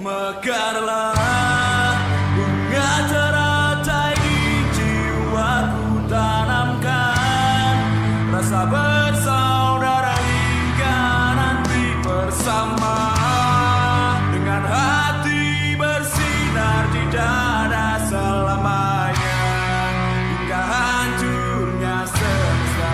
Mekarlah bunga teratai di jiwaku, tanamkan rasa bersaudara hingga nanti bersama, dengan hati bersinar di dada selamanya hingga hancurnya semesta.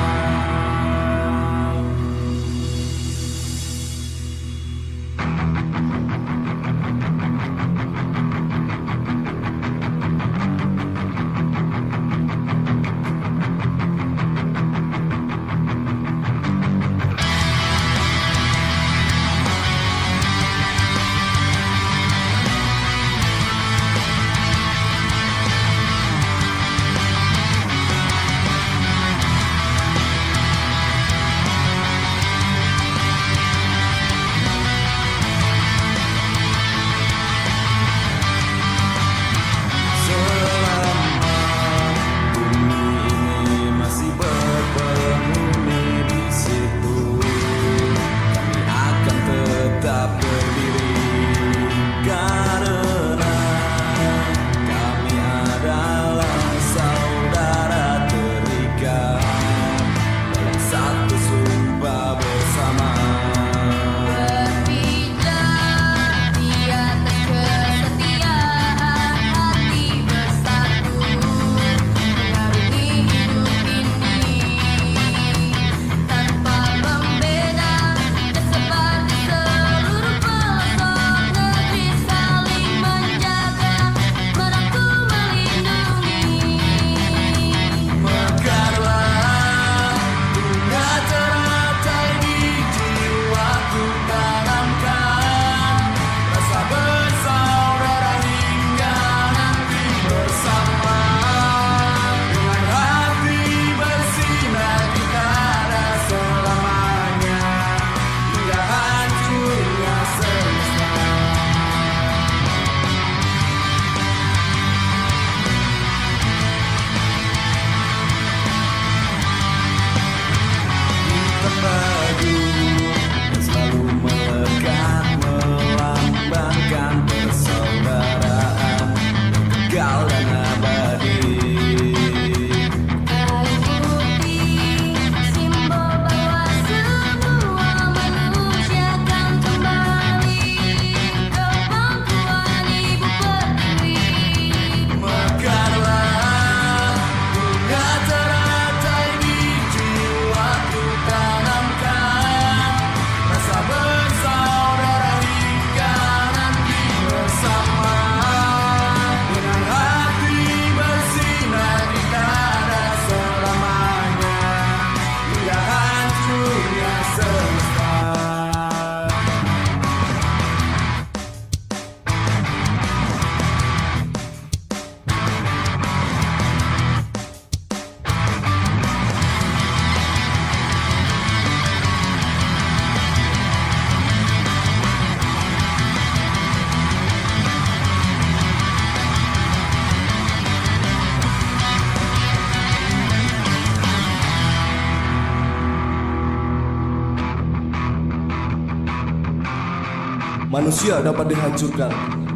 Manusia dapat dihancurkan,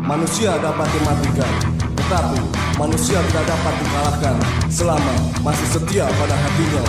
manusia dapat dimatikan, tetapi manusia tidak dapat dikalahkan selama masih setia pada hatinya.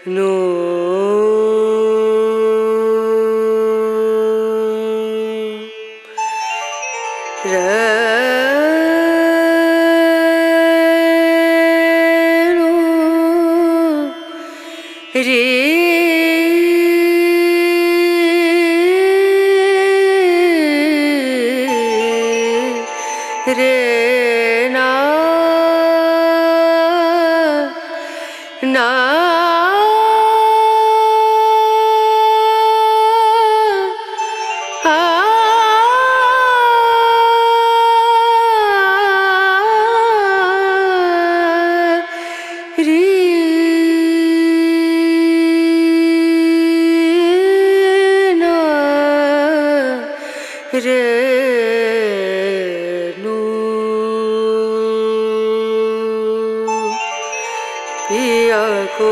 Renungan re na na पिया को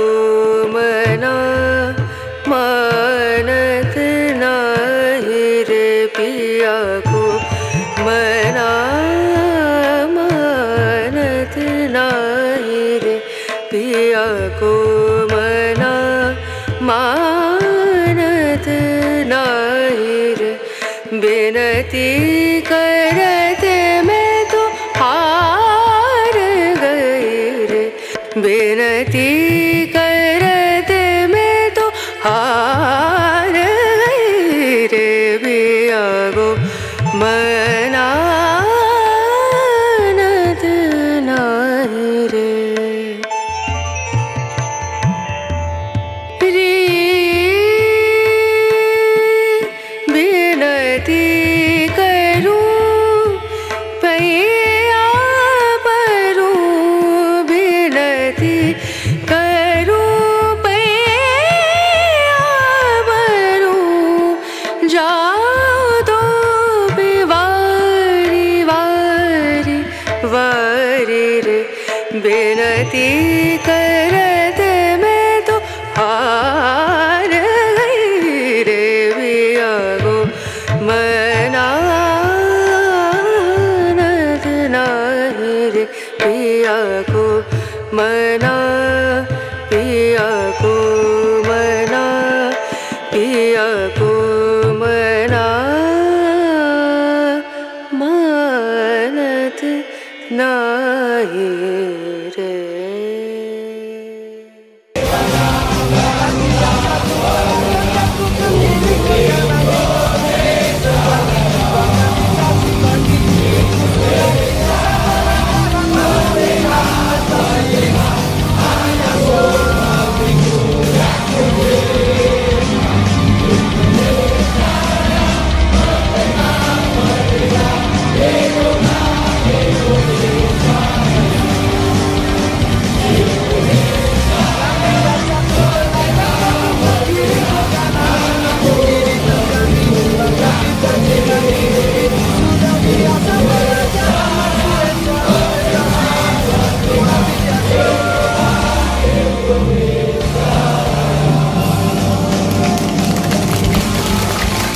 मना मानत नहीं रे पिया को मना मानत नहीं रे पिया को मना मानत नहीं रे बेनती करते मैं तो हार गई रे बेनती करते मैं तो हार गई रे पिया को मनानत नहीं रे बेनती करूं पैया परूं बेनती करूं पैया परूं जाओ तो वारी वारी वारी रे बेनती करते मैं तो हार गई रे पिया को मनानत नहीं रे पिया को मना पिया को मना पिया को मना मानत नहीं रे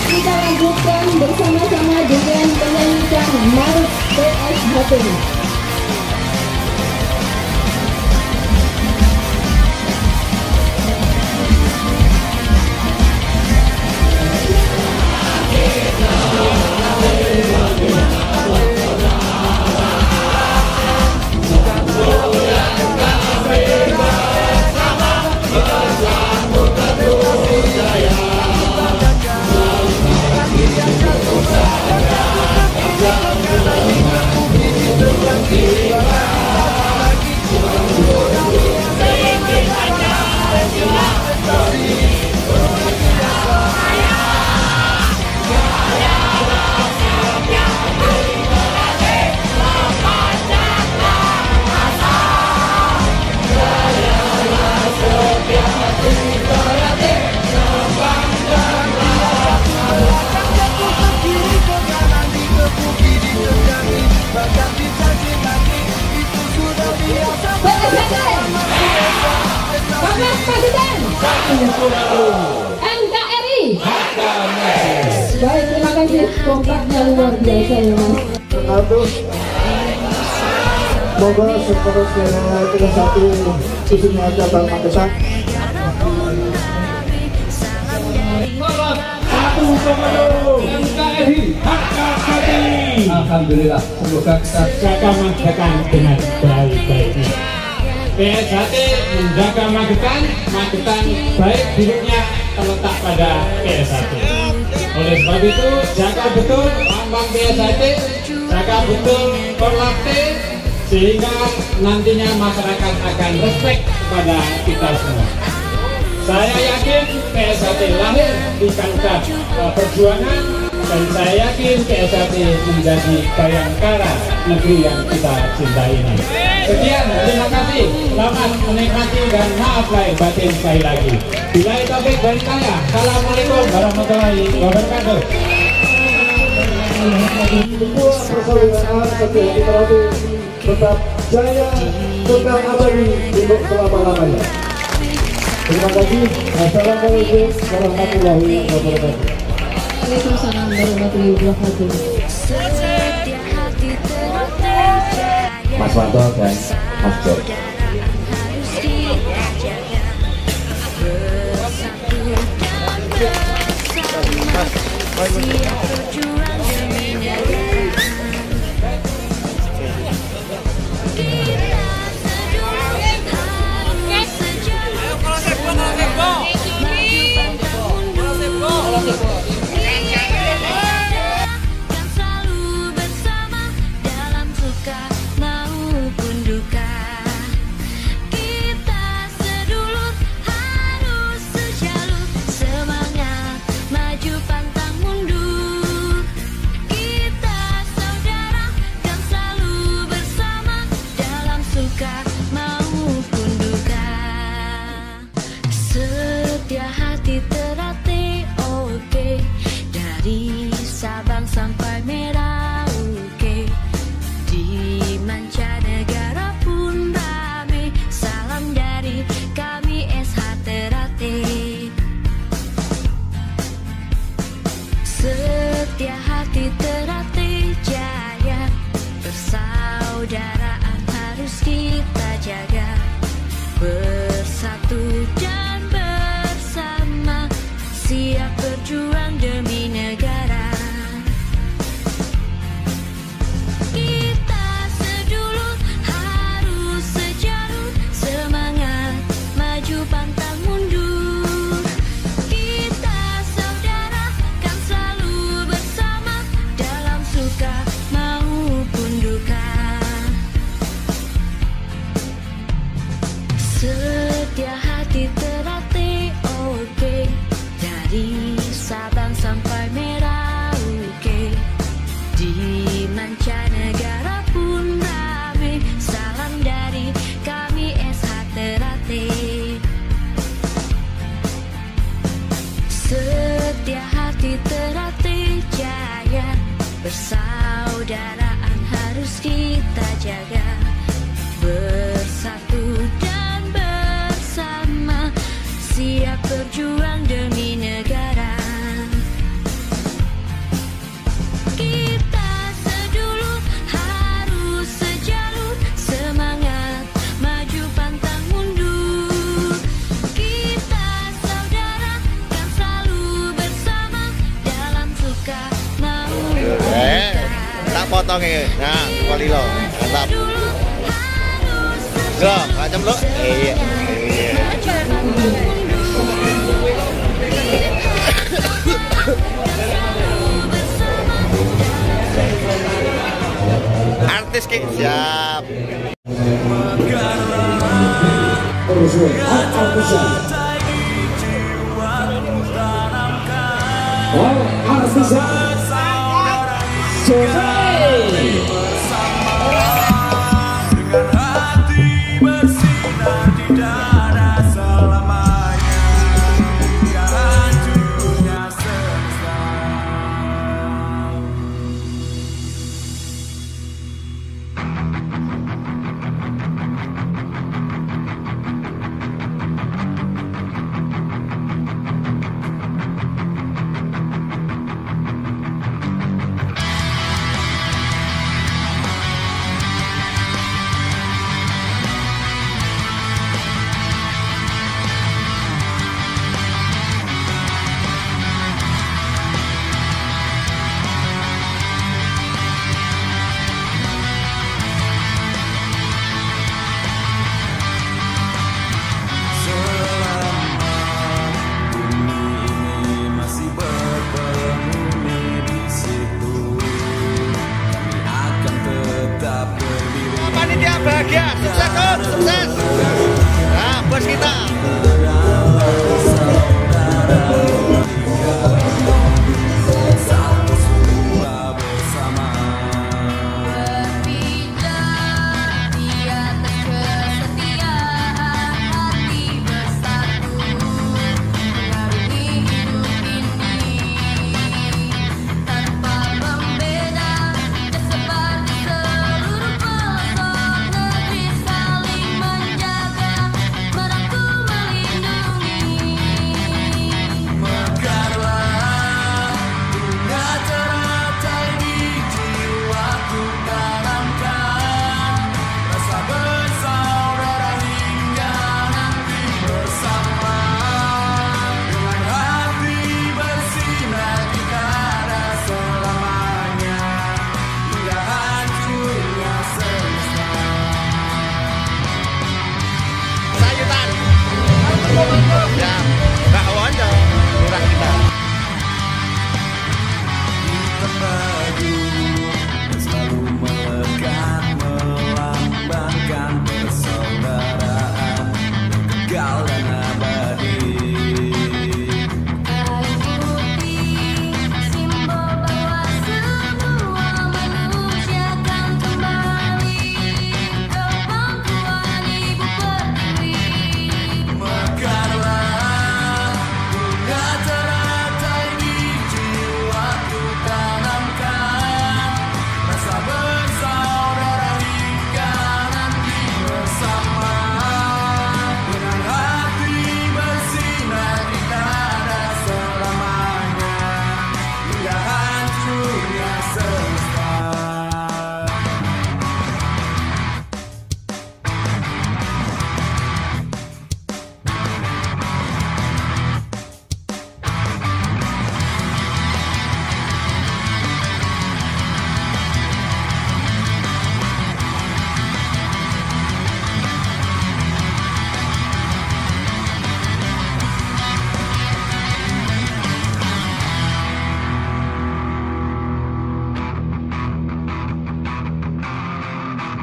Kita lanjutkan bersama-sama dengan menyanyikan Mars PSHP. Bapak Presiden NKRI. Baik, terima kasih, kompaknya luar biasa ya Mas. Semoga seterusnya kita satu khususnya cabang Magetan. NKRI HKKI. Alhamdulillah, semoga kita menjaga Magetan dengan baik-baiknya. PSHT menjaga Magetan. Magetan baik buruknya terletak pada PS1. Oleh sebab itu jaga betul lambang PS1, jaga betul Korlapte, sehingga nantinya masyarakat akan respect kepada kita semua. Saya yakin PS1 lahir di kancah perjuangan, dan saya yakin PS1 menjadi bayangkara negeri yang kita cintai ini. Sekian, terima kasih, selamat menikmati dan maaf lahir batin sekali lagi. Bila taufik dari saya, assalamualaikum warahmatullahi wabarakatuh. Sebuah persaudaraan setia Citratu tetap jaya, tetap abadi untuk selama-lamanya. Terima kasih. Assalamualaikum warahmatullahi wabarakatuh. Waalaikumsalam warahmatullahi wabarakatuh. Mas Wanto dan Mas Jok. Persaudaraan harus kita jaga, bersatu dan bersama, siap berjuang demi negara. Kita sedulur harus sejalur, semangat maju pantang mundur. Kita saudara kan selalu bersama, dalam suka maupun duka. Tak potong ini, nah, kali lo, mantap. Lo, macam lo, iya. Artis ki siap. Dengan hati bersinar di dada selamanya, hingga hancurnya semesta.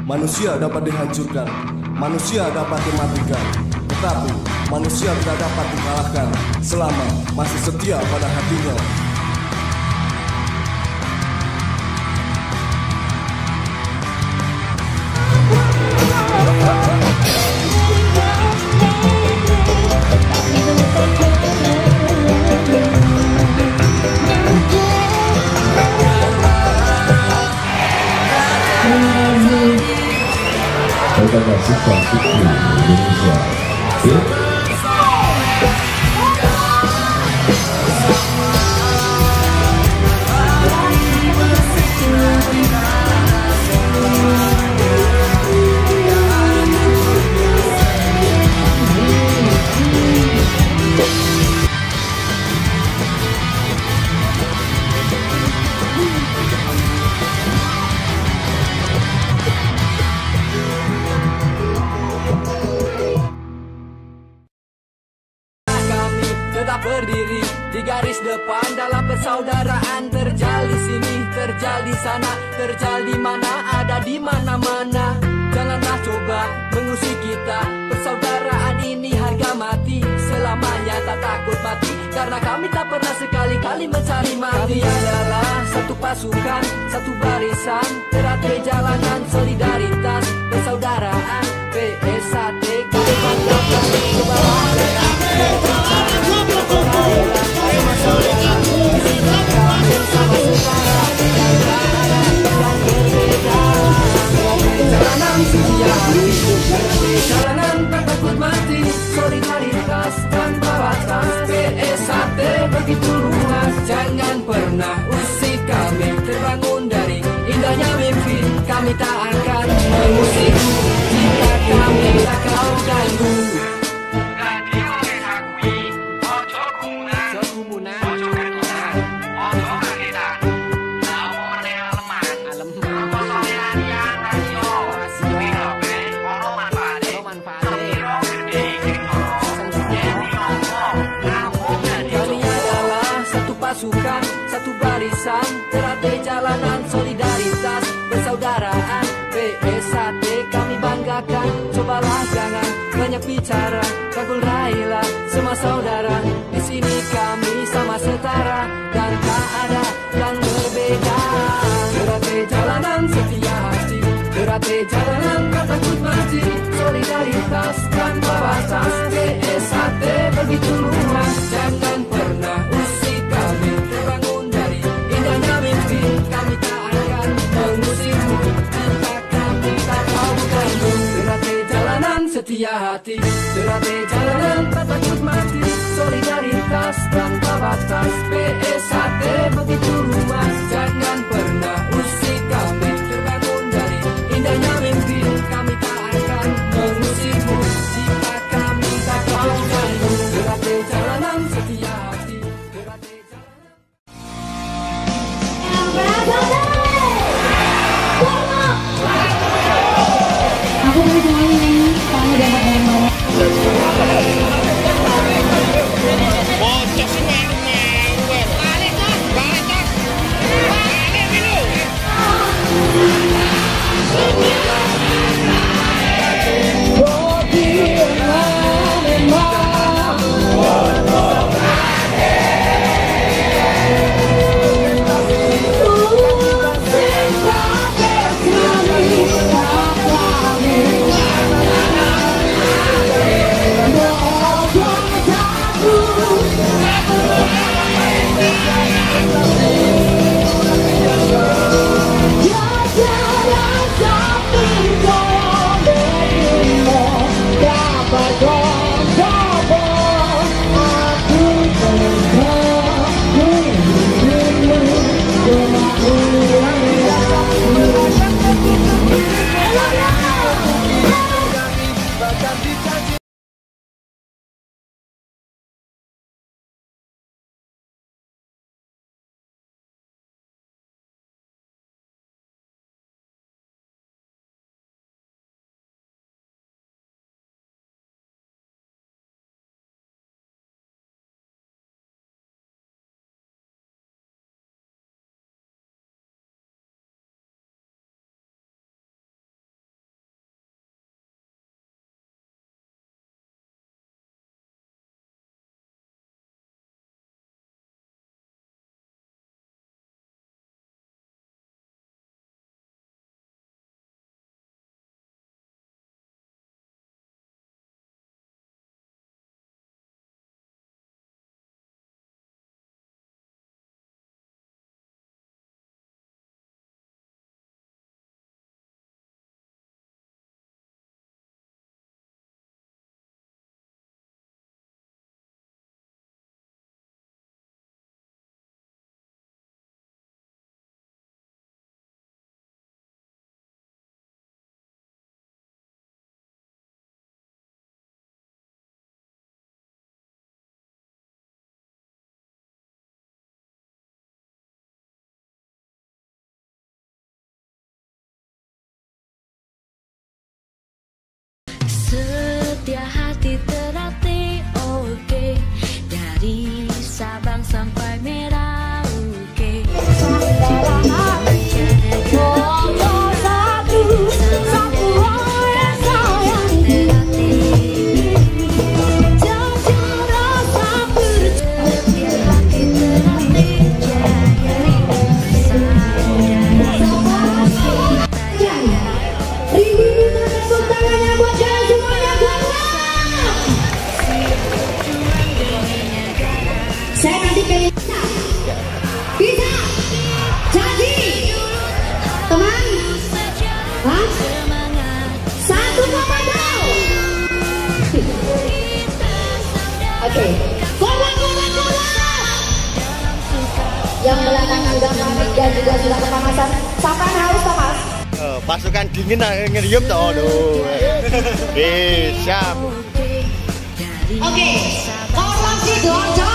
Manusia dapat dihancurkan, manusia dapat dimatikan, tetapi manusia tidak dapat dikalahkan selama masih setia pada hatinya. Organisasi Konflik Indonesia. Berdiri di garis depan dalam persaudaraan, terjal di sini, terjal di sana, terjal di mana, ada di mana-mana. Janganlah coba mengusik kita, persaudaraan ini harga mati, selamanya tak takut mati, karena kami tak pernah sekali-kali mencari mati. Kami adalah satu pasukan, satu barisan, teratai jalanan solidaritas, persaudaraan, PSAT, kami banggakan, kebahagiaan. Jalanan tak takut mati, solidaritas tanpa batas, PSAT begitu luas. Jangan pernah usik kami, terbangun dari indahnya mimpi. Kami tak akan mengusik jika kami tak kau ganggu. Pasukan, satu barisan, teratai jalanan solidaritas, persaudaraan, PSAT kami banggakan. Cobalah jangan banyak bicara, rangkul railah semua saudara. Di sini kami sama setara dan tak ada yang berbeda. Derate jalanan setia hati, derate jalanan tak takut mati. Solidaritas tanpa batas, BSHT begitu luas. Jangan pernah usik kami, terbangun dari indahnya mimpi. Kami tak akan mengusirmu jika kami tak mau bukanmu. Derate jalanan setia hati, derate jalanan tak takut mati. Solidaritas tanpa batas, BSHT begitu luas. Jangan pernah usik kami, terbangun dari indahnya mimpi. Kami tak akan mengusirmu jika kami tak mau bukanmu. Derate jalanan setia hati, derate jalanan. Aku mau semuanya nyanyi, kamu dapat bareng-bareng. Setia hati terlatih oke, dari Sabang sampai Merauke. Saya nanti pengen bisa janji teman. Hah? Satu komando. Oke. Kola. Yang belakang sudah panik dan juga sudah kepanasan. Sampai haus Thomas. Pasukan dingin ngeriup tuh. Aduh. Siap. Oke. Korban Sidoarjo.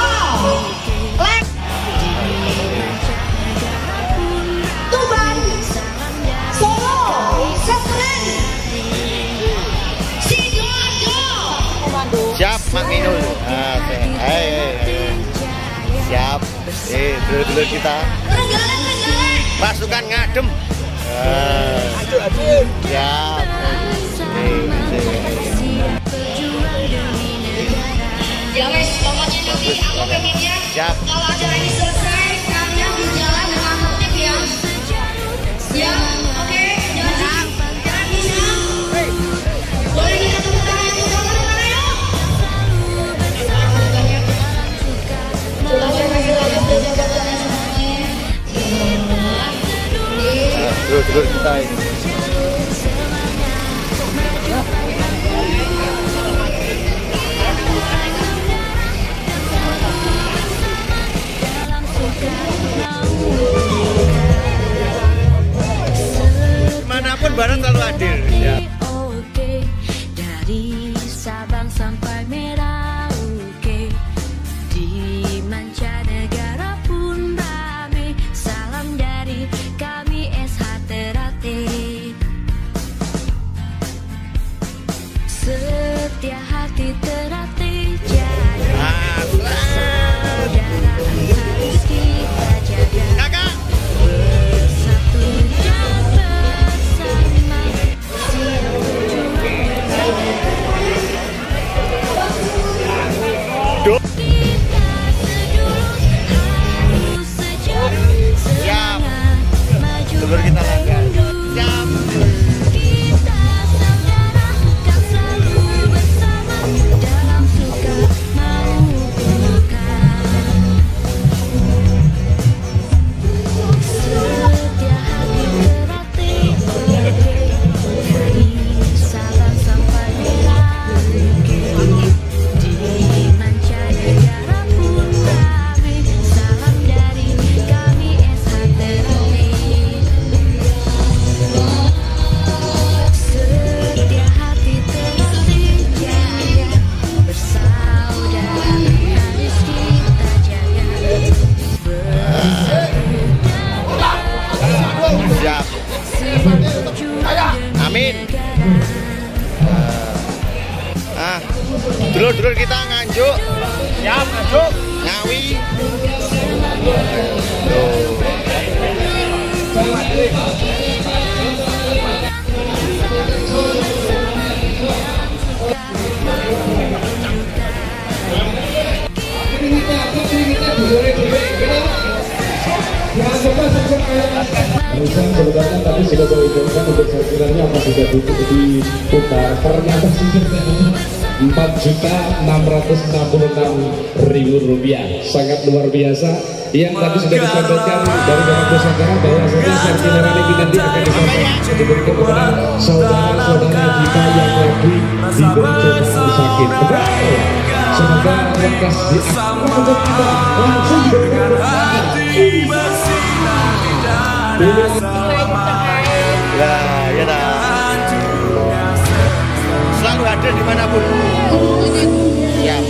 Lek. Tuban. Solo. Sesren. Sidoarjo. Siap Mak Minul. Siap. Dulu kita. Pasukan ngadem. Siap. siap. Kalau acara ini selesai, kalian berjalan dengan tertib ya. Ya, oke, jangan minum. Boleh kita tepuk tangan untuk teman-teman ayo. Silakan kasih lagu berjabat-jabat semuanya. Dulur kita ini. Manapun Barat selalu hadir. Ya. Oke, dari Sabang sampai Merauke, di mancanegara pun rame. Salam dari kami SH Ternate. Setia hati Ternate jaga. Persaudaraan harus kita jaga. Kakak. Bersatu dan bersama. Siap. Dulur kita langgar. Siap. Kita saudara kan selalu bersama dalam suka maupun duka. Setia hati Ternate dari Sabang sampai Merauke, di mancanegara pun rame. Salam dari kami SH Ternate. Setia hati Ternate jaga, persaudaraan harus kita jaga. Siap. Amin. Dulur-dulur kita Nganjuk. Siap, Nganjuk. Ngawi. Barusan sebenarnya tadi sudah saya ucapkan untuk sekiranya apa sudah diputar, ternyata sudah 4.666.000 rupiah, sangat luar biasa. Yang tadi sudah disampaikan dari Bapak Pusatara bahwa sertifikat ini nanti akan diberikan kepada saudara-saudara kita yang lagi diberikan sakit. Semoga lekas untuk kita langsung diberikan Ya dah. Selalu hadir dimanapun. Siap.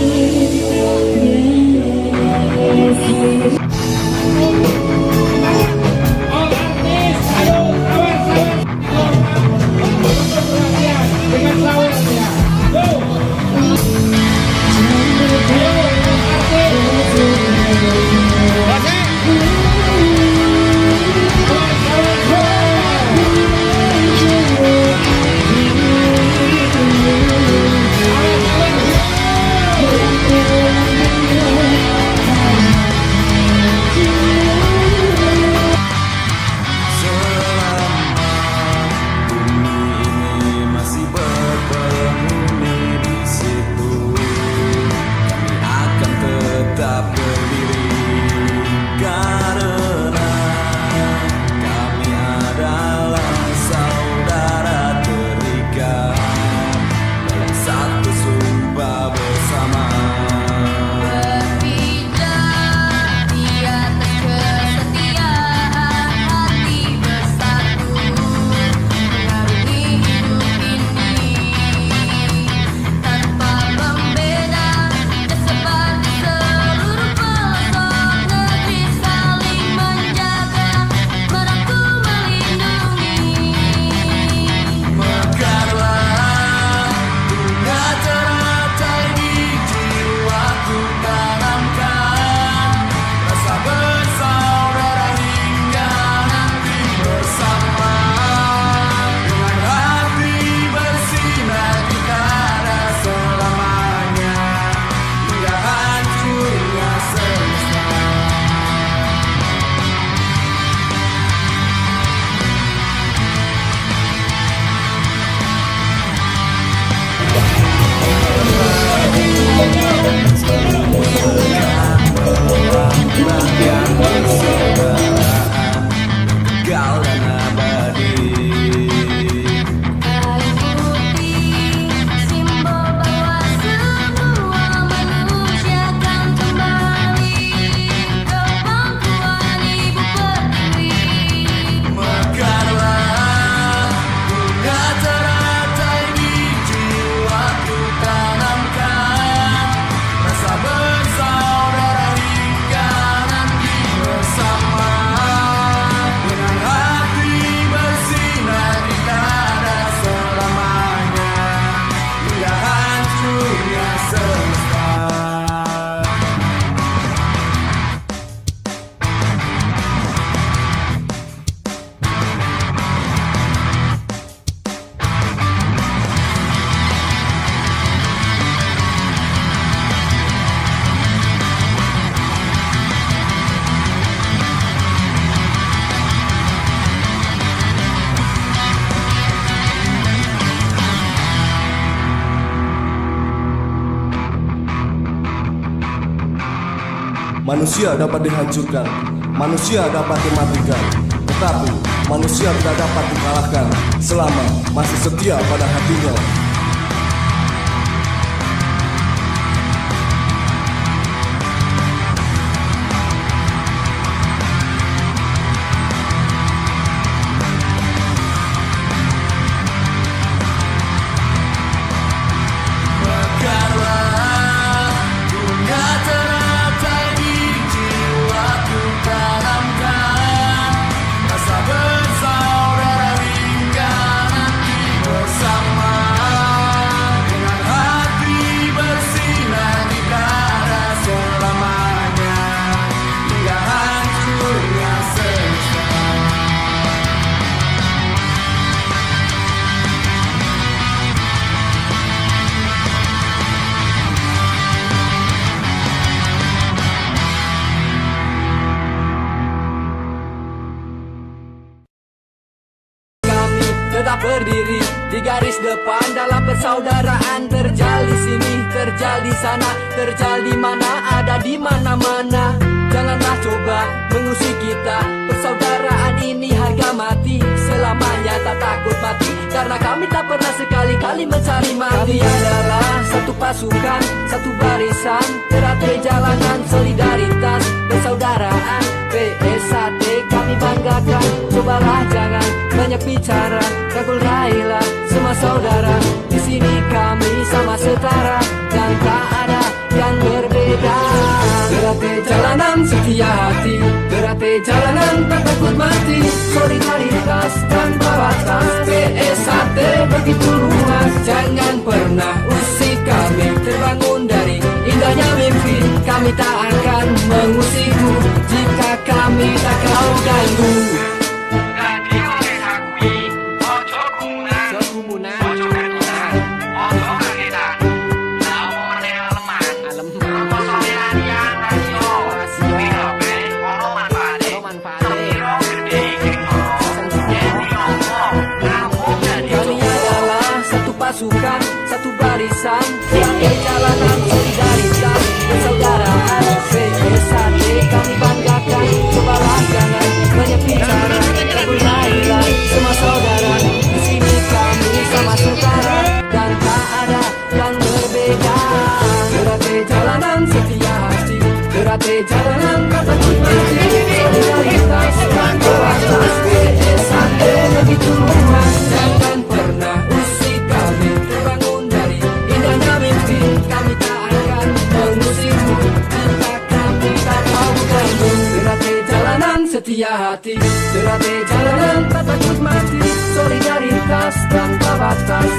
manusia dapat dihancurkan, manusia dapat dimatikan, tetapi manusia tidak dapat dikalahkan selama masih setia pada hatinya. Tetap berdiri di garis depan dalam persaudaraan. Terjal di sini, terjal di sana, terjal di mana, ada di mana-mana. Janganlah coba mengusik kita. Persaudaraan ini harga mati, selamanya tak takut mati, karena kami tak pernah sekali-kali mencari mati. Kami adalah satu pasukan, satu barisan, teratai jalanan solidaritas persaudaraan. PSAT kami banggakan, cobalah jangan banyak bicara, rangkul raihlah semua saudara. Di sini kami sama setara dan tak ada yang berbeda. Teratai jalanan setia hati, teratai jalanan tak takut mati, solidaritas tanpa batas. PSAT begitu luas, jangan pernah usik kami. Terbangun dari indahnya mimpi, kami tak akan mengusikmu jika kami tak kau ganggu. Pasukan, satu barisan, teratai jalanan solidaritas persaudaraan. PSAT kami banggakan, cobalah jangan banyak bicara, rangkul raihlah semua saudara. Di sini kami sama setara dan tak ada yang berbeda. Teratai jalanan setia hati, teratai jalanan tak takut mati, solidaritas tanpa batas. PSAT begitu luas, jangan pernah usik kami. Terbangun dari indahnya mimpi, kami tak akan mengusikmu jika kami tak mau ganggu. Teratai jalanan setia hati, teratai jalanan tak takut mati, solidaritas tanpa batas.